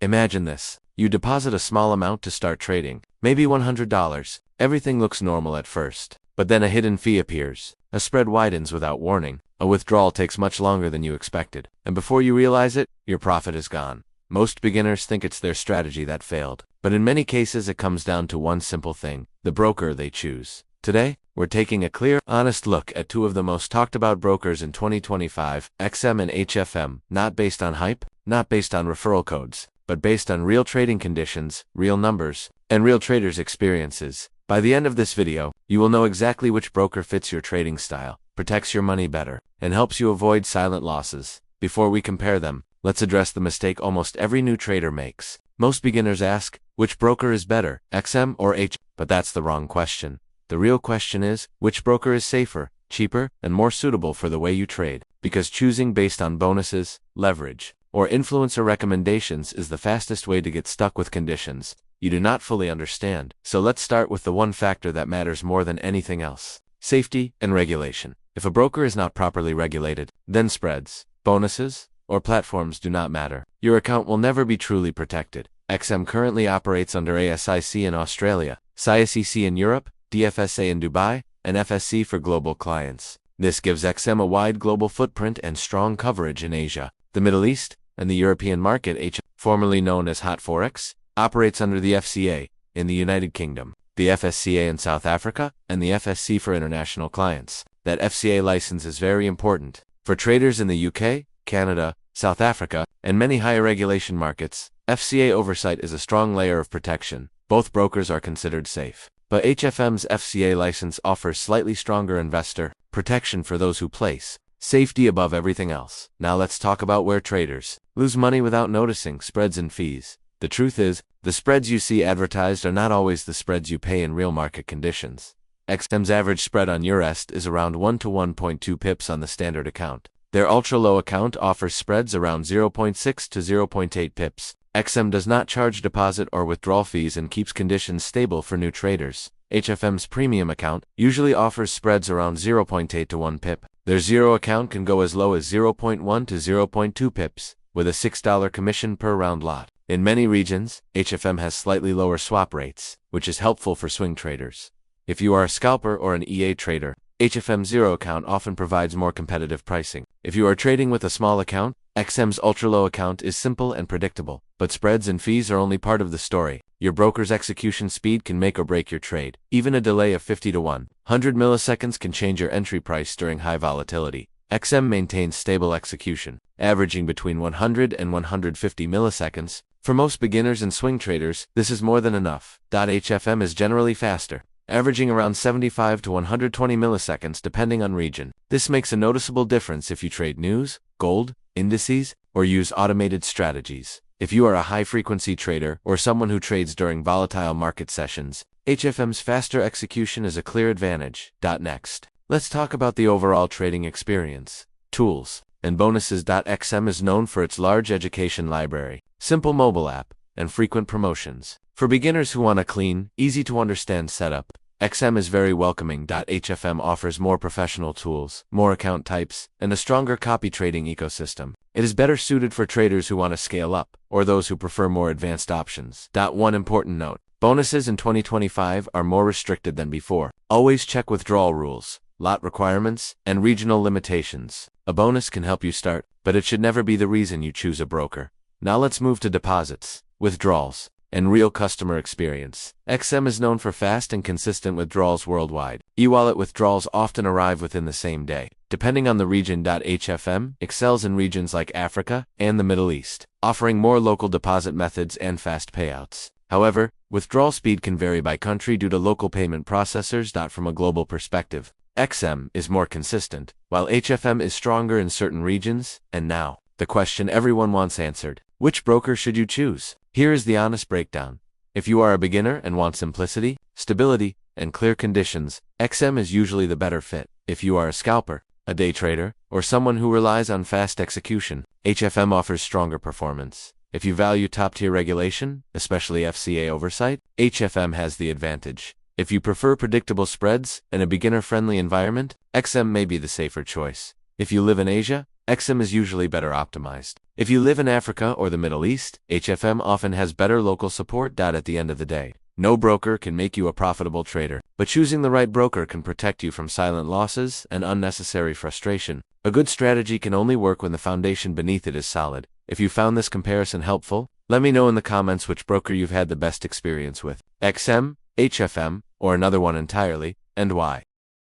Imagine this. You deposit a small amount to start trading, maybe $100. Everything looks normal at first, but then a hidden fee appears. A spread widens without warning. A withdrawal takes much longer than you expected, and before you realize it, your profit is gone. Most beginners think it's their strategy that failed, but in many cases it comes down to one simple thing: the broker they choose. Today, we're taking a clear, honest look at two of the most talked about brokers in 2025, XM and HFM, not based on hype, not based on referral codes, but based on real trading conditions, real numbers, and real traders' experiences. By the end of this video, you will know exactly which broker fits your trading style, protects your money better, and helps you avoid silent losses. Before we compare them, let's address the mistake almost every new trader makes. Most beginners ask, which broker is better, XM or H? But that's the wrong question. The real question is, which broker is safer, cheaper, and more suitable for the way you trade? Because choosing based on bonuses, leverage, or influencer recommendations is the fastest way to get stuck with conditions you do not fully understand. So let's start with the one factor that matters more than anything else: safety and regulation. If a broker is not properly regulated, then spreads, bonuses, or platforms do not matter. Your account will never be truly protected. XM currently operates under ASIC in Australia, CISEC in Europe, DFSA in Dubai, and FSC for global clients. This gives XM a wide global footprint and strong coverage in Asia, the Middle East, and the European market. HFM, formerly known as Hot Forex, operates under the FCA in the United Kingdom, the FSCA in South Africa, and the FSC for international clients. That FCA license is very important. For traders in the UK, Canada, South Africa, and many higher regulation markets, FCA oversight is a strong layer of protection. Both brokers are considered safe, but HFM's FCA license offers slightly stronger investor protection for those who place safety above everything else. Now let's talk about where traders lose money without noticing: spreads and fees. The truth is, the spreads you see advertised are not always the spreads you pay in real market conditions. XM's average spread on Eurest is around 1 to 1.2 pips on the standard account. Their ultra-low account offers spreads around 0.6 to 0.8 pips. XM does not charge deposit or withdrawal fees and keeps conditions stable for new traders. HFM's premium account usually offers spreads around 0.8 to 1 pip. Their zero account can go as low as 0.1 to 0.2 pips, with a $6 commission per round lot. In many regions, HFM has slightly lower swap rates, which is helpful for swing traders. If you are a scalper or an EA trader, HFM's zero account often provides more competitive pricing. If you are trading with a small account, XM's ultra-low account is simple and predictable, but spreads and fees are only part of the story. Your broker's execution speed can make or break your trade. Even a delay of 50 to 100 milliseconds can change your entry price during high volatility. XM maintains stable execution, averaging between 100 and 150 milliseconds. For most beginners and swing traders, this is more than enough. HFM is generally faster, averaging around 75 to 120 milliseconds depending on region. This makes a noticeable difference if you trade news, gold, indices, or use automated strategies. If you are a high-frequency trader or someone who trades during volatile market sessions, HFM's faster execution is a clear advantage. Next, let's talk about the overall trading experience, tools, and bonuses. XM is known for its large education library, simple mobile app, and frequent promotions. For beginners who want a clean, easy-to-understand setup, XM is very welcoming. HFM offers more professional tools, more account types, and a stronger copy trading ecosystem. It is better suited for traders who want to scale up, or those who prefer more advanced options. One important note: bonuses in 2025 are more restricted than before. Always check withdrawal rules, lot requirements, and regional limitations. A bonus can help you start, but it should never be the reason you choose a broker. Now let's move to deposits, withdrawals, and real customer experience. XM is known for fast and consistent withdrawals worldwide. E-wallet withdrawals often arrive within the same day, depending on the region. HFM excels in regions like Africa and the Middle East, offering more local deposit methods and fast payouts. However, withdrawal speed can vary by country due to local payment processors. From a global perspective, XM is more consistent, while HFM is stronger in certain regions. And now, the question everyone wants answered: which broker should you choose? Here is the honest breakdown. If you are a beginner and want simplicity, stability, and clear conditions, XM is usually the better fit. If you are a scalper, a day trader, or someone who relies on fast execution, HFM offers stronger performance. If you value top-tier regulation, especially FCA oversight, HFM has the advantage. If you prefer predictable spreads and a beginner-friendly environment, XM may be the safer choice. If you live in Asia, XM is usually better optimized. If you live in Africa or the Middle East, HFM often has better local support. At the end of the day, no broker can make you a profitable trader, but choosing the right broker can protect you from silent losses and unnecessary frustration. A good strategy can only work when the foundation beneath it is solid. If you found this comparison helpful, let me know in the comments which broker you've had the best experience with, XM, HFM, or another one entirely, and why.